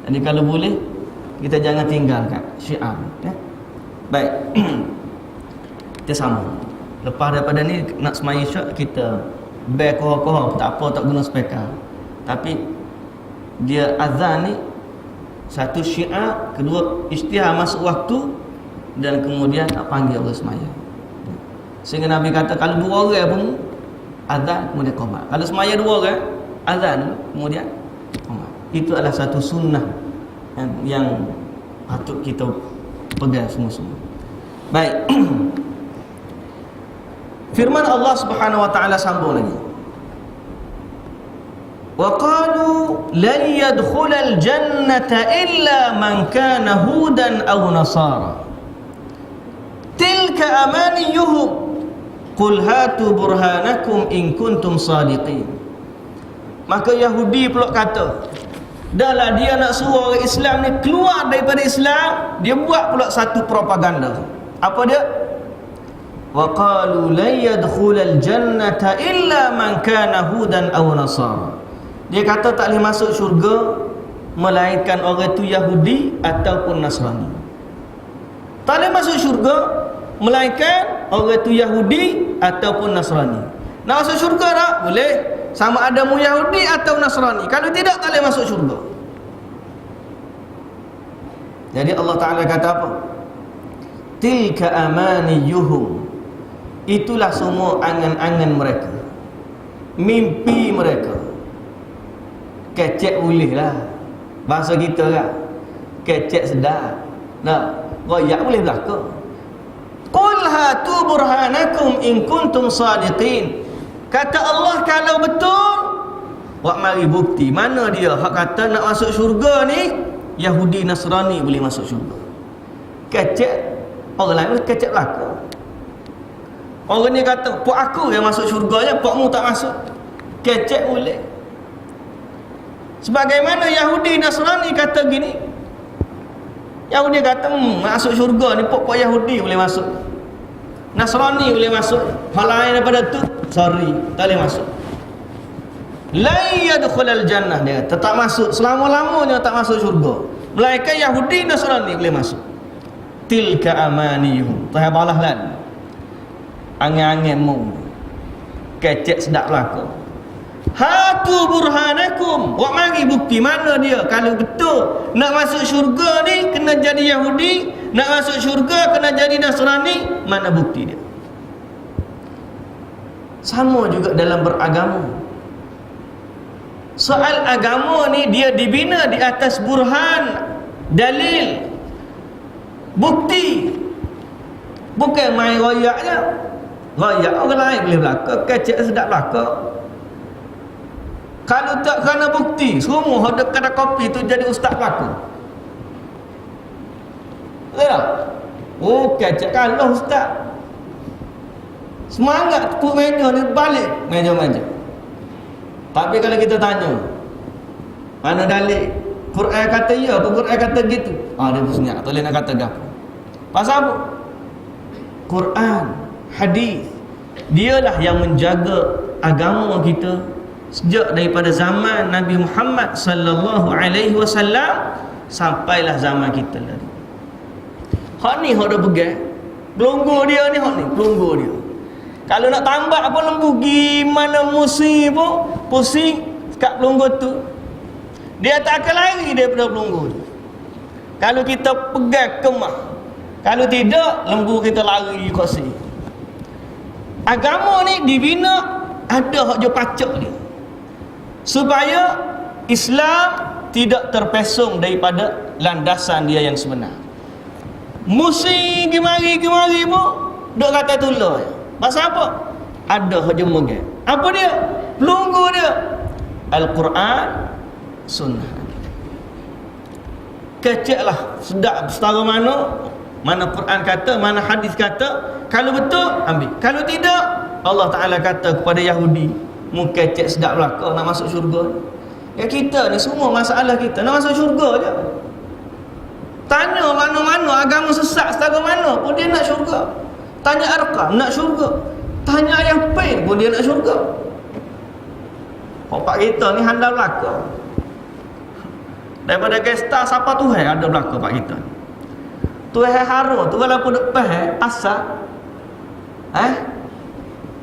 Jadi kalau boleh kita jangan tinggalkan syiar, ya. Baik. Kita sambung. Lepas daripada ni nak semaya syak kita bel koh-koh tak apa, tak guna speaker. Tapi dia azan ni satu syiar, kedua isytihar masuk waktu dan kemudian nak panggil orang semaya. Sehingga Nabi kata kalau dua orang pun azan kemudian qamat. Kalau semaya dua orang azan kemudian qamat. Itu adalah satu sunnah yang patut kita pegang semua-semua. Baik. Firman Allah Subhanahu wa taala sambung lagi. Wa qalu lan yadkhulal jannata illa man kana hudan aw nasara. Tilka amaniyuhum. Qul hatu burhanakum in kuntum sadiqin. Maka Yahudi pula kata, dahlah dia nak suruh orang Islam ni keluar daripada Islam, dia buat pula satu propaganda. Apa dia? Wa qalu la yadkhulal jannata illa man kana hudan aw nasara. Dia kata tak boleh masuk syurga melainkan orang itu Yahudi ataupun Nasrani. Tak boleh masuk syurga melainkan orang itu Yahudi ataupun Nasrani. Nak masuk syurga tak? Boleh. Sama ada mu Yahudi atau Nasrani. Kalau tidak, tak boleh masuk syurga. Jadi Allah Ta'ala kata apa? Tilka amaniyuhum. Itulah semua angan-angan mereka, mimpi mereka. Kecek boleh lah, bahasa kita kan, kecek sedap. Nah, royak boleh belaka. Qul hatu burhanakum in kuntum sadiqin. Kata Allah kalau betul, buat mari bukti. Mana dia hak kata nak masuk syurga ni Yahudi Nasrani boleh masuk syurga. Kecek orang lain kecek belaka. Orang ni kata pok aku yang masuk syurga je, pokmu tak masuk. Kecek boleh. Sebagaimana Yahudi Nasrani kata gini. Yahudi kata masuk syurga ni pok Yahudi boleh masuk, Nasrani boleh masuk, hal lain daripada tu sorry, tak boleh masuk. La yadkhulul jannah, dia tetap masuk selama-lamanya tak masuk syurga melainkan Yahudi Nasrani boleh masuk. Tilka amaniyuhum, tahabalah lan angan-anganmu kecek sedap belaka. Hatu burhanakum, buat mari bukti. Mana dia kalau betul nak masuk syurga ni kena jadi Yahudi, nak masuk syurga kena jadi Nasrani, mana bukti dia? Sama juga dalam beragama. Soal agama ni dia dibina di atas burhan, dalil, bukti. Bukan main royak je. Royak orang lain boleh belaka, kecek sedap belaka. Kalau tak kerana bukti, semua ada kedai kopi tu jadi ustaz belaka. Betul tak? Oh, kecek kalah ustaz. Semangat pun meja ni balik meja-meja. Tapi kalau kita tanya, mana dalil? Quran kata ya, apa Quran kata gitu? Dia bersenyap, tak boleh nak kata apa. Pasal apa? Quran, hadis, dialah yang menjaga agama kita sejak daripada zaman Nabi Muhammad sallallahu alaihi wasallam sampailah zaman kita tadi. Hak ni hak dah pegang. Pelunggu dia ni hak ni, pelunggu dia. Kalau nak tambah apa lembu gimana musim pun pusing kat pelunggu tu. Dia tak akan lari daripada pelunggu tu. Kalau kita pegang kemah, kalau tidak lembu kita lari kursi. Agama ni dibina ada hak jo pacak dia. Supaya Islam tidak terpesong daripada landasan dia yang sebenar. Musim kemari pun duk kata tolong. Pasal apa? Ada hak jo megang. Apa dia? Pelunggu dia Al-Quran, sunnah. Keceklah sedap setara mana Quran kata, mana hadis kata. Kalau betul ambil, kalau tidak Allah Ta'ala kata kepada Yahudi, mu kecek sedap belaka nak masuk syurga. Ya kita ni semua masalah kita nak masuk syurga je. Tanya mana-mana agama sesat setara mana pun dia nak syurga. Tanya Arqam nak syurga, tanya Ayah Pain pun dia nak syurga. Bapak kita ni handal belaka. Daripada gesta siapa Tuhan ada belaka pak kita. Tuhan haru tu kalau pun duk asal.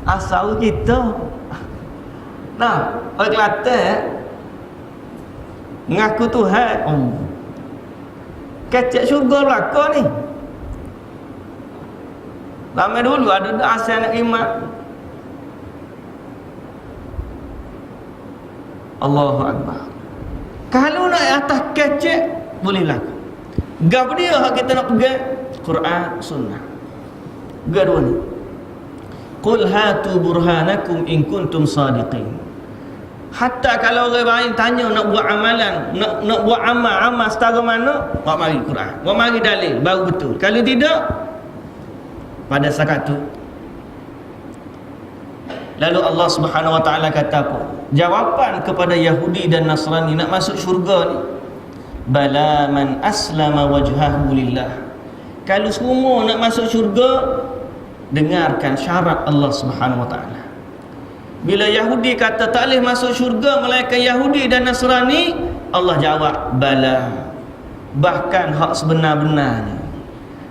Asal kita. Nah, orang Kelantan mengaku Tuhan. Kecek syurga belaka ni. Lama dulu ada asal nak iman. Allahu Akbar. Kalau nak atas kecek boleh laku. Gap dia hak kita nak pegang Quran, sunnah. Gaduh ni. Qul hatu burhanakum in kuntum sadiqin. Hatta kalau orang lain tanya nak buat amalan, nak buat amal setara mana, buat mari Quran. Buat mari dalil baru betul. Kalau tidak pada saat tu lalu Allah Subhanahu wa taala kata apa? Jawapan kepada Yahudi dan Nasrani nak masuk syurga ni, bala man aslama wajhahu lillah. Kalau semua nak masuk syurga, dengarkan syarat Allah Subhanahu wa taala. Bila Yahudi kata tak boleh masuk syurga melainkan Yahudi dan Nasrani, Allah jawab bala. Bahkan hak sebenar-benarnya.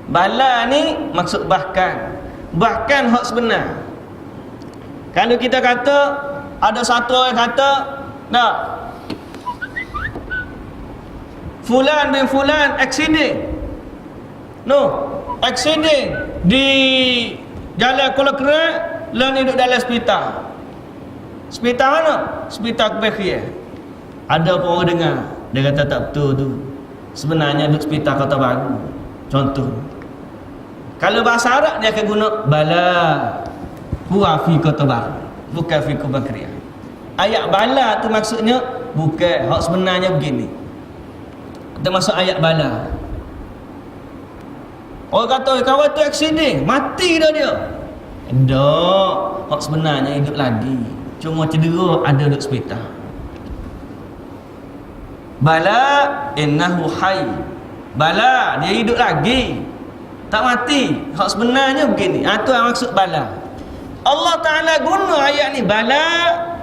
Bala ni maksud bahkan hak sebenar. Kalau kita kata ada satu orang kata nak fulan bin fulan accident. Accident di Jalan Kuala Kerat, lalu duduk dalam hospital. Hospital mana? Hospital Kebahagiaan. Ada pun orang dengar, dia kata tak betul tu. Sebenarnya duduk hospital Kota Baru. Contoh. Kalau bahasa Arab dia akan guna bala huwa fi Kota Baru, bukan fi Kebahagiaan. Ayat bala tu maksudnya bukan hak sebenarnya begini. Termasuk ayat bala. Orang kata kawan tu accident, mati dah dia. Tak, hak sebenarnya hidup lagi. Cuma cedera ada duduk hospital. Bala innahu hayy. Bala dia hidup lagi. Tak mati. Hak sebenarnya begini. Itu yang maksud bala. Allah Ta'ala guna ayat ni bala.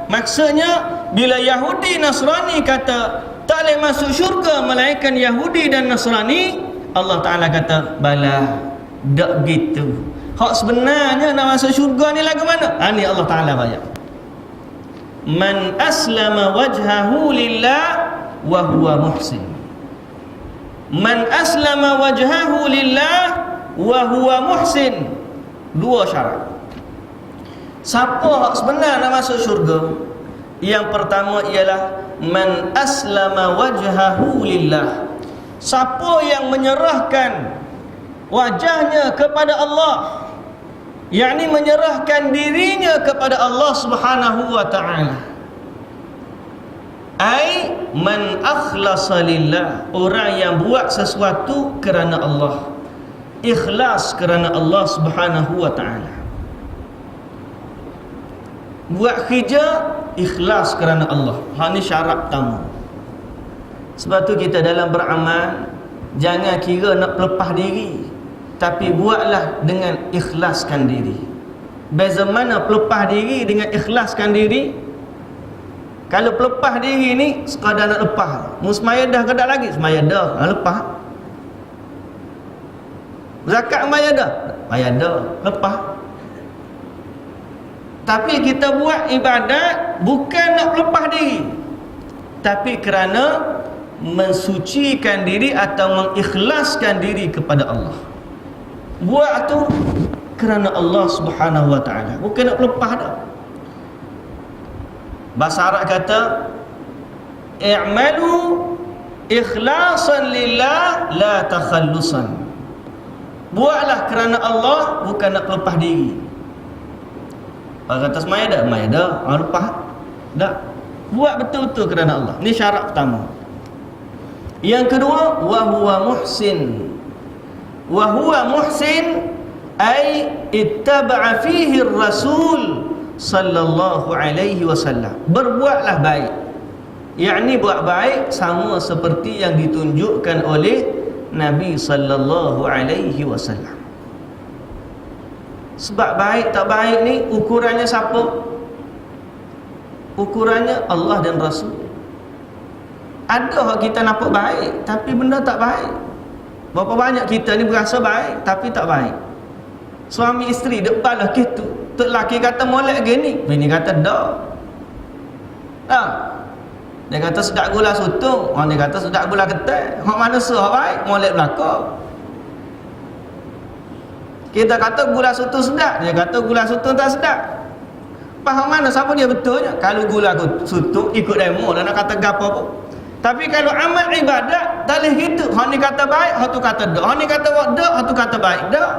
Maksudnya bila Yahudi Nasrani kata tak boleh masuk syurga melainkan Yahudi dan Nasrani, Allah Ta'ala kata bala. Tak gitu. Hak sebenarnya nak masuk syurga ni lagu mana? Ni Allah Ta'ala bayar. Man aslama wajhahu lillah wa huwa muhsin. Man aslama wajhahu lillah wa huwa muhsin. Dua syarat. Siapa hak sebenar nak masuk syurga? Yang pertama ialah man aslama wajhahu lillah. Siapa yang menyerahkan wajahnya kepada Allah, yakni menyerahkan dirinya kepada Allah Subhanahu wa taala. Ai man akhlasa lillah, orang yang buat sesuatu kerana Allah, ikhlas kerana Allah Subhanahu wa taala. Buat kerja ikhlas kerana Allah. Ini syarat pertama. Sebab tu kita dalam beramal jangan kira nak pelepah diri, tapi buatlah dengan ikhlaskan diri. Beza mana pelepah diri dengan ikhlaskan diri? Kalau pelepah diri ni sekadar nak lepas, semaya dah ke tak lagi? Semaya dah, lepas. Zakat semaya dah? Semaya dah, lepas. Tapi kita buat ibadat bukan nak lepas diri, tapi kerana mensucikan diri atau mengikhlaskan diri kepada Allah. Buat tu kerana Allah Subhanahu wa taala, bukan nak lepas dah. Bahasa Arab kata i'malu ikhlasan lillah la takhallusan. Buatlah kerana Allah, bukan nak lepas diri. Orang kata semaya dah? Semaya dah. Orang lepas? Tak. Buat betul-betul kerana Allah. Ini syarat pertama. Yang kedua, wa huwa muhsin. Wa huwa muhsin ay ittaba'a fihi ar-rasul sallallahu alaihi wasallam. Berbuatlah baik. Yakni buat baik sama seperti yang ditunjukkan oleh Nabi sallallahu alaihi wasallam. Sebab baik tak baik ni ukurannya siapa? Ukurannya Allah dan Rasul. Ada hak kita nampak baik tapi benda tak baik. Berapa banyak kita ni berasa baik tapi tak baik. Suami isteri depan lah gitu. Tok laki kata molek gini, bini kata dak. Dia kata sedap gula sutung, orang dia kata sedap gula ketai. Hak mana hak baik? Molek belakang. Kita kata gula sutung sedap, dia kata gula sutung tak sedap. Faham mana siapa dia betulnya? Kalau gula sutung ikut demo dan nak kata gapo pun. Tapi kalau amal ibadat tak boleh gitu. Hak ni kata baik, hak tu kata dak. Hak ni kata dak, hak tu kata baik. Dak.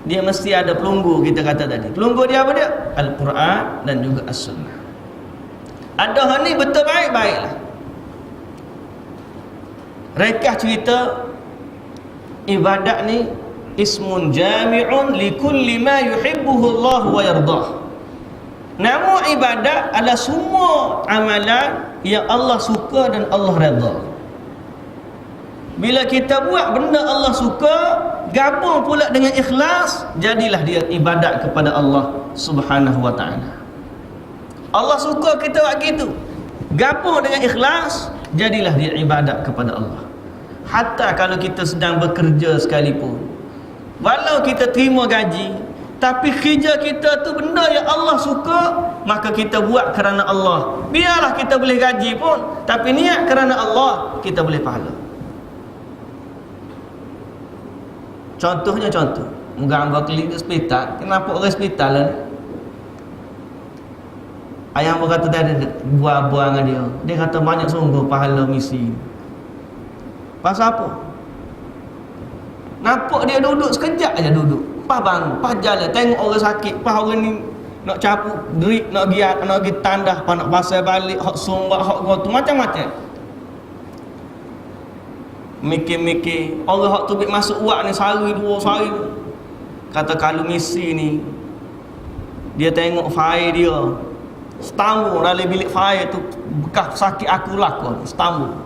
Dia mesti ada pelunggu, kita kata tadi. Pelunggu dia apa dia? Al-Quran dan juga As-Sunnah. Ada hak ni betul baik, baiklah. Rekah cerita ibadat ni ismun jami'un likulli ma yuhibbuhu Allah wa yardah. Nama ibadat adalah semua amalan yang Allah suka dan Allah redha. Bila kita buat benda Allah suka, gabung pula dengan ikhlas, jadilah dia ibadat kepada Allah Subhanahu wa taala. Allah suka kita buat gitu, gabung dengan ikhlas, jadilah dia ibadat kepada Allah. Hatta kalau kita sedang bekerja sekalipun, walau kita terima gaji, tapi kerja kita tu benda yang Allah suka, maka kita buat kerana Allah. Biarlah kita boleh gaji pun, tapi niat kerana Allah, kita boleh pahala. Contohnya contoh, moga-moga klik di hospital, kenapa orang hospital lah? Ayah berkata tadi buah-buah dengan dia. Dia kata banyak sungguh pahala misi. Pasal apa? Nampak dia duduk sekejap aja duduk. Pas bangun, pas jalan, tengok orang sakit, pas orang ni nak capuk drip, nak giat, nak pergi tandah, pas nak pasal balik, hak sumbat, hak gotu, macam-macam. Mikir-mikir, orang hak tu masuk wak ni sehari dua sehari. Kata kalau misi ni, dia tengok file dia, setambul dalam bilik file tu, bekas sakit aku lakon, setambul.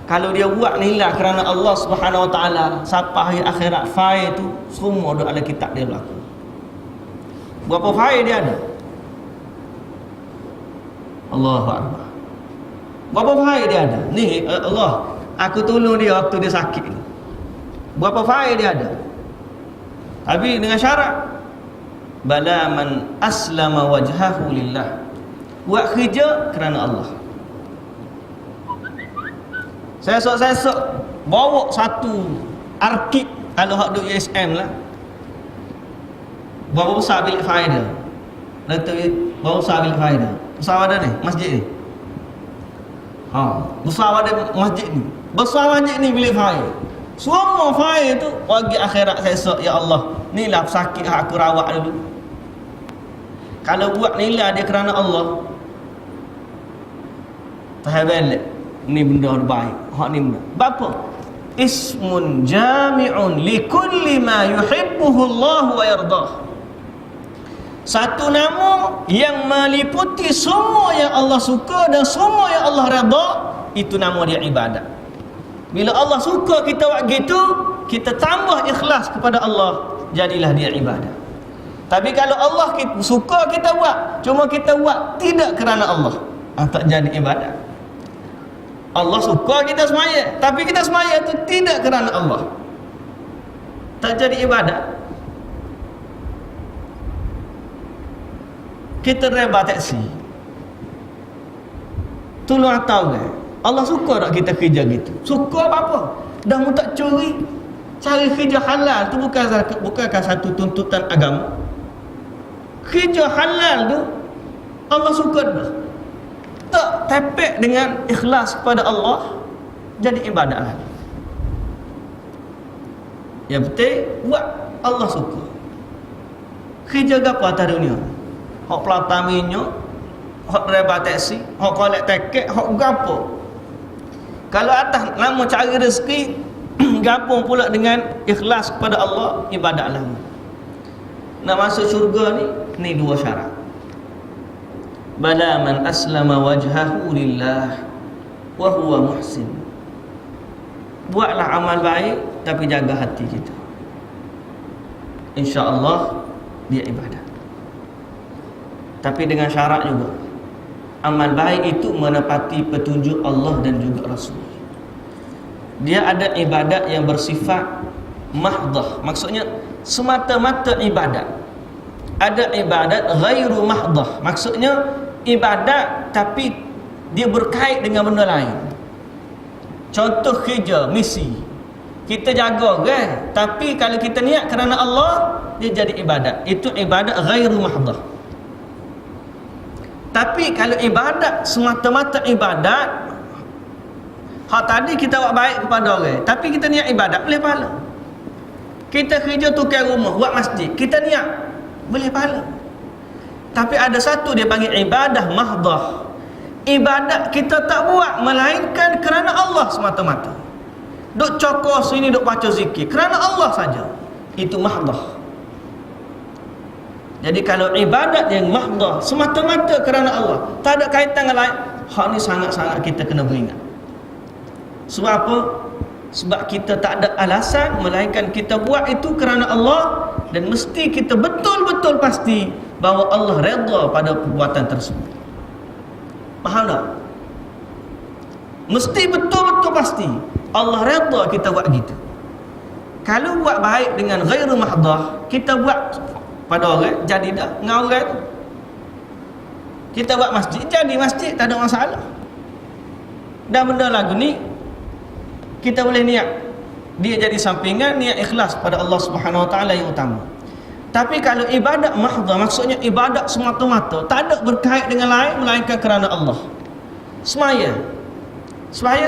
Kalau dia buat ni lah kerana Allah Subhanahu wa taala, sampai hari akhirat file tu semua ada dalam kitab dia berlaku. Berapa file dia ada? Allahu akbar. Berapa file dia ada? Ni Allah, aku tolong dia waktu dia sakit ni. Berapa file dia ada? Tapi dengan syarat bala man aslama wajhahu lillah. Buat kerja kerana Allah. Saya sok bawa satu arkib kalau hak duk USM lah. Berapa besar bilik file dia? Letak berapa besar bilik file dia? Besar ada ni masjid ni. Besar ada masjid ni. Besar masjid ni bilik file. Semua faham tu bagi akhirat esok, ya Allah, inilah sakit aku rawat dulu. Kalau buat nilai dia kerana Allah, tak balik. Ni benda baik. Hak ni benda. Bapa? Ismun jami'un li kulli ma yuhibbuhu Allah wa yardah. Satu nama yang meliputi semua yang Allah suka dan semua yang Allah redha, itu nama dia ibadat. Bila Allah suka kita buat gitu, kita tambah ikhlas kepada Allah, jadilah dia ibadat. Tapi kalau Allah suka kita buat, cuma kita buat tidak kerana Allah, tak jadi ibadat. Allah suka kita semaya, tapi kita semaya itu tidak kerana Allah, tak jadi ibadat. Kita reba taksi, tolong tahu kan, Allah suka tak kita kerja gitu? Suka apa-apa? Dah mu tak curi, cari kerja halal tu bukankah satu tuntutan agama? Kerja halal tu Allah suka dah. Tak tepek dengan ikhlas kepada Allah, jadi ibadat lagi. Yang penting buat Allah suka. Kerja apa atas dunia? Hak pelata minyak, hak driver taksi, hak collect tiket, hak gapo. Kalau atas nama cari rezeki, gabung pula dengan ikhlas kepada Allah, ibadat lagi. Nak masuk syurga ni dua syarat. Bala man aslama wajhahu lillah wa huwa muhsin. Buatlah amal baik tapi jaga hati kita, insya-Allah dia ibadat. Tapi dengan syarat juga, amal baik itu menepati petunjuk Allah dan juga Rasul. Dia ada ibadat yang bersifat mahdah, maksudnya semata-mata ibadat. Ada ibadat ghairu mahdah, maksudnya ibadat tapi dia berkait dengan benda lain. Contoh kerja, misi, kita jaga kan, tapi kalau kita niat kerana Allah, dia jadi ibadat. Itu ibadat ghairu mahdah. Tapi kalau ibadat semata-mata ibadat, hak tadi kita buat baik kepada orang, tapi kita niat ibadat, boleh pahala. Kita kerja tukar rumah, buat masjid, kita niat, boleh pahala. Tapi ada satu dia panggil ibadah mahdah. Ibadat kita tak buat melainkan kerana Allah semata-mata. Duk cokor sini, duk baca zikir kerana Allah saja, itu mahdah. Jadi kalau ibadat yang mahdah semata-mata kerana Allah, tak ada kaitan dengan lain, hak ni sangat-sangat kita kena beringat. Sebab apa? Sebab kita tak ada alasan melainkan kita buat itu kerana Allah, dan mesti kita betul-betul pasti bahawa Allah redha pada perbuatan tersebut. Faham tak? Mesti betul-betul pasti Allah redha kita buat gitu. Kalau buat baik dengan ghairu mahdah, kita buat pada orang, jadi dah dengan orang tu. Kita buat masjid, jadi masjid, tak ada masalah. Dan benda lagu ni kita boleh niat dia jadi sampingan, niat ikhlas pada Allah Subhanahu Wa Taala yang utama. Tapi kalau ibadat mahdah, maksudnya ibadat semata-mata, tak ada berkait dengan lain melainkan kerana Allah. Semaya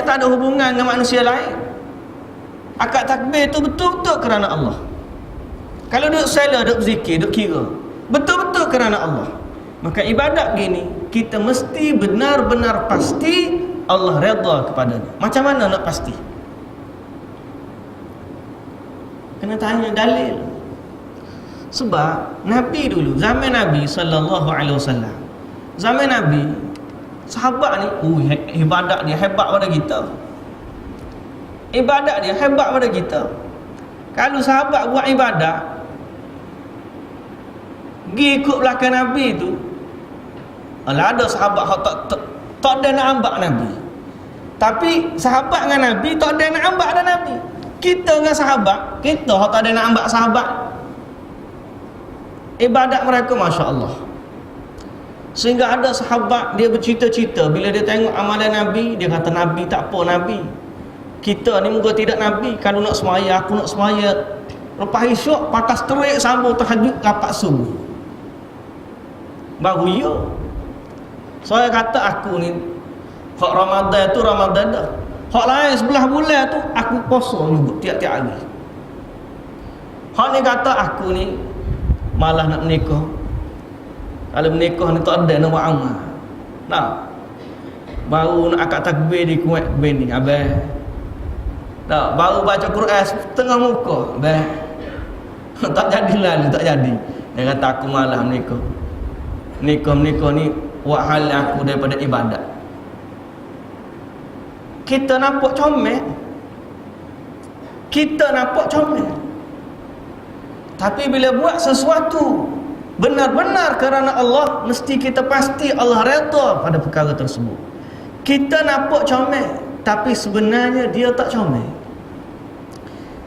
tak ada hubungan dengan manusia lain. Akad takbir itu betul-betul kerana Allah. Kalau duduk salat, duduk zikir, duduk kira, betul-betul kerana Allah, maka ibadat gini kita mesti benar-benar pasti Allah redha kepadanya. Macam mana nak pasti? Kena tanya dalil. Sebab Nabi dulu, zaman Nabi sallallahu alaihi wasallam, zaman Nabi, sahabat ni, ibadat dia hebat pada kita. Ibadat dia hebat pada kita. Kalau sahabat buat ibadat, pergi ikut belakang Nabi tu, ada sahabat tak ada nak ambak Nabi. Tapi sahabat dengan Nabi tak ada nak ambak dengan Nabi. Kita dengan sahabat, kita tak ada nak ambak sahabat. Ibadat mereka Masya Allah. Sehingga ada sahabat dia bercita-cita, bila dia tengok amalan Nabi, dia kata Nabi tak apa Nabi. Kita ni muka tidak Nabi. Kalau nak semaya, aku nak semaya lepas isyuk, pakas terik, sambung tahajud, rapat subuh, baru ya. Saya kata aku ni hak Ramadan tu Ramadan dah, Hak lain sebelah bulan tu aku puasa juga tiap-tiap hari. Hak ni kata aku ni malah nak menikah. Kalau menikah ni tak ada nak buat amal. Nah. Baru nak akad takbir di kuat bini abang. Tak, baru baca Quran setengah muka. Abang. Tak jadilah ni, tak jadi. Dia kata aku malah menikah. Menikah ni buat hal aku daripada ibadat. Kita nampak comel. Tapi bila buat sesuatu benar-benar kerana Allah, mesti kita pasti Allah redha pada perkara tersebut. Kita nampak comel, tapi sebenarnya dia tak comel.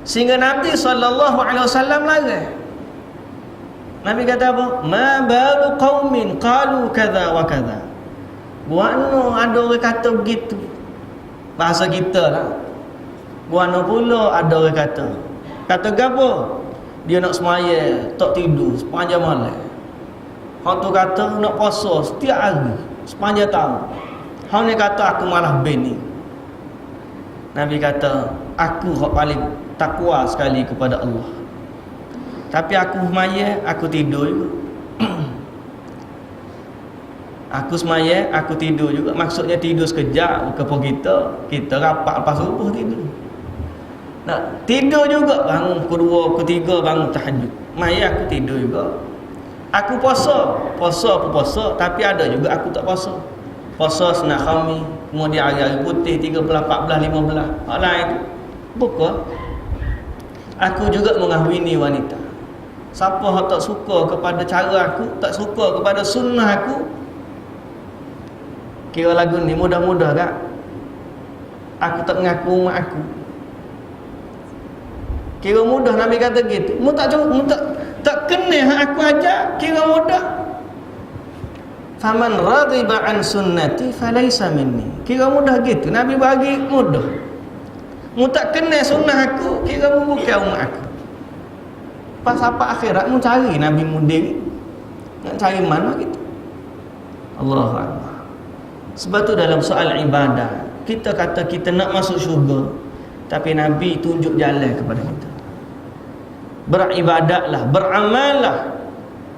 Sehingga Nabi SAW larang. Nabi kata apa? Ma balu qaumin qalu kadza wa kadza. Buano ada orang kata begitu. Bahasa kita lah. Buano pula ada orang kata gapo? Dia nak semaya, tak tidur sepanjang malam. Hang tu kata nak puasa setiap hari sepanjang tahun. Hang ni kata aku malah bini. Nabi kata aku hak paling takwa sekali kepada Allah. Tapi aku semaya, aku tidur juga. Aku semaya, aku tidur juga. Maksudnya tidur sekejap. Bukan kita rapat lepas subuh tidur. Nak tidur juga, bangun kedua, ketiga bangun tahajud. Maya aku tidur juga. Aku puasa pun puasa, tapi ada juga aku tak puasa. Puasa sunat khamis, kemudian hari-hari putih 13, 14, 15. Hak lain tu buka. Aku juga mengahwini wanita. Siapa yang tak suka kepada cara aku, tak suka kepada sunnah aku, kira lagu ni mudah-mudah tak? Aku tak mengaku mak aku. Kira mudah Nabi kata gitu. Mu tak kena aku ajar, kira mudah. Faman raghiba an sunnati falaysa minni. Kira mudah gitu. Nabi bagi mudah. Mu tak kena sunnah aku, kira mu bukan umat aku. Pas apa akhirat mu cari Nabi mudir. Nak cari mana gitu. Allahu Akbar. Sebab tu dalam soal ibadah, kita kata kita nak masuk syurga, tapi Nabi tunjuk jalan kepada kita. Beribadatlah, beramallah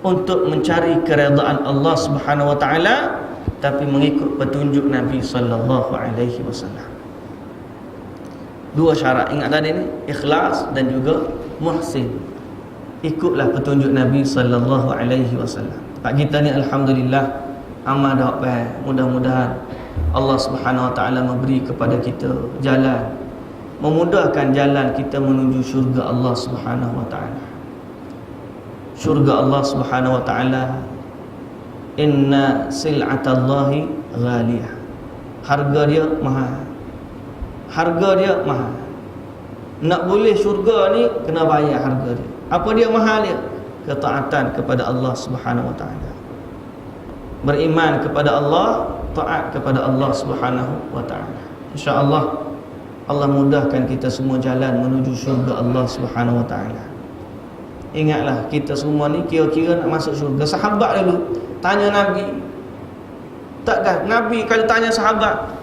untuk mencari keredaan Allah Subhanahu wa taala, tapi mengikut petunjuk Nabi sallallahu alaihi wasallam. Dua syarat ingat tadi ni, ikhlas dan juga muhsin. Ikutlah petunjuk Nabi sallallahu alaihi wasallam. Pak kita ni alhamdulillah amal dah baik. Mudah-mudahan Allah Subhanahu wa taala memberi kepada kita jalan, memudahkan jalan kita menuju syurga Allah Subhanahu wa taala. Syurga Allah Subhanahu wa taala, inna sil'atallahi ghaliyah. Harga dia mahal. Harga dia mahal. Nak boleh syurga ni kena bayar harga dia. Apa dia mahal dia? Ketaatan kepada Allah Subhanahu wa taala. Beriman kepada Allah, taat kepada Allah Subhanahu wa taala. Insya-Allah Allah mudahkan kita semua jalan menuju syurga Allah Subhanahu wa taala. Ingatlah kita semua ni kira-kira nak masuk syurga. Sahabat dulu tanya Nabi. Takkan Nabi kalau tanya sahabat,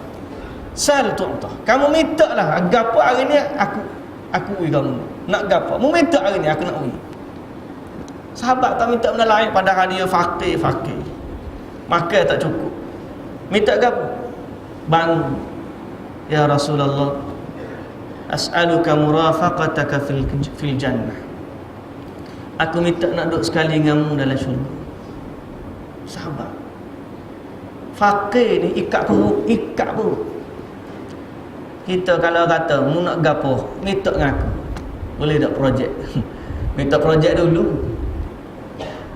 "Sal tu'tah." Kamu mintalah, gapo hari ni aku ui kamu. Nak gapo? Mu minta hari ni aku nak ui. Sahabat tak minta benda lain, padahal dia fakir. Makan tak cukup. Minta gapo? Bangun. Ya Rasulullah, as'aluka murafaqataka fil jannah. Aku minta nak duduk sekali denganmu dalam syurga. Sahabat fakir ni ikat perut. Kita kalau kata mu nak gapo, minta dengan aku. Boleh tak projek? Minta projek dulu.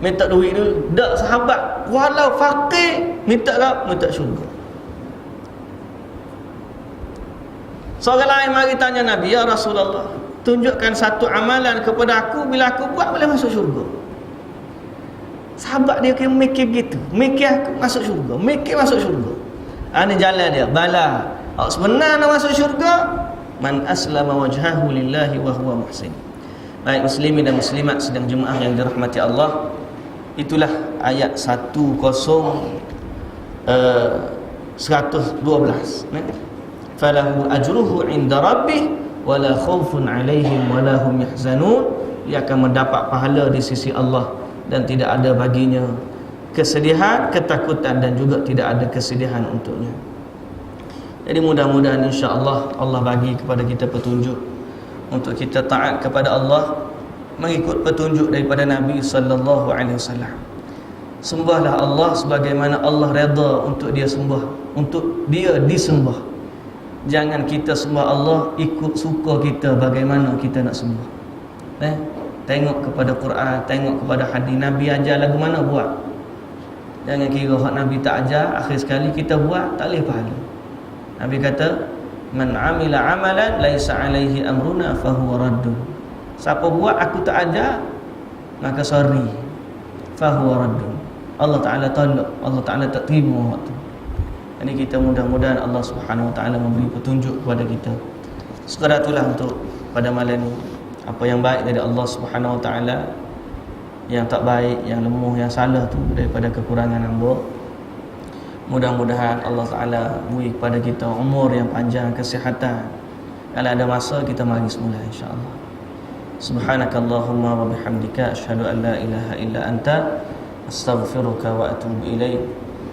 Minta duit dulu. Tak, sahabat walau fakir minta apa? Minta syurga. Seorang lain mari tanya Nabi, "Ya Rasulullah, tunjukkan satu amalan kepada aku, bila aku buat boleh masuk syurga." Sahabat dia kira mikir gitu. Mikir aku masuk syurga, mikir masuk syurga. Ini jalan dia. Bala. Sebenar nak masuk syurga, man aslama wajhahu lillahi wa huwa muhsin. Baik muslimin dan muslimat sedang jemaah yang dirahmati Allah, itulah ayat 112. falahu ajruhu 'inda rabbih wala khaufun 'alaihim wala hum yahzanun. Dia akan mendapat pahala di sisi Allah dan tidak ada baginya kesedihan, ketakutan dan juga tidak ada kesedihan untuknya. Jadi mudah-mudahan insya-Allah Allah bagi kepada kita petunjuk untuk kita taat kepada Allah, mengikut petunjuk daripada Nabi sallallahu alaihi wasallam. Sembahlah Allah sebagaimana Allah redha untuk dia sembah, untuk dia disembah. Jangan kita sembah Allah ikut suka kita bagaimana kita nak sembah. Tengok kepada Quran, tengok kepada hadis. Nabi ajar lagu mana buat. Jangan kira hak Nabi tak ajar, akhir sekali kita buat tak boleh pahala. Nabi kata, man amila amalan laisa alaihi amruna fahuwa raddun. Siapa buat aku tak ajar, maka sorry, fahuwa raddun. Allah Ta'ala tolak, Allah Ta'ala tak terima waktu. Jadi kita mudah-mudahan Allah Subhanahu Wa Ta'ala memberi petunjuk kepada kita. Sekadar itulah untuk pada malam ini. Apa yang baik dari Allah Subhanahu Wa Ta'ala, yang tak baik, yang lemah, yang salah tu daripada kekurangan hamba. Mudah-mudahan Allah Ta'ala beri kepada kita umur yang panjang, kesihatan. Kalau ada masa kita mari semula insya-Allah. Subhanakallahumma wa bihamdika asyhadu an la ilaha illa anta astaghfiruka wa atubu ilaik.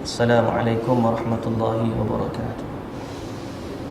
Assalamualaikum warahmatullahi wabarakatuh.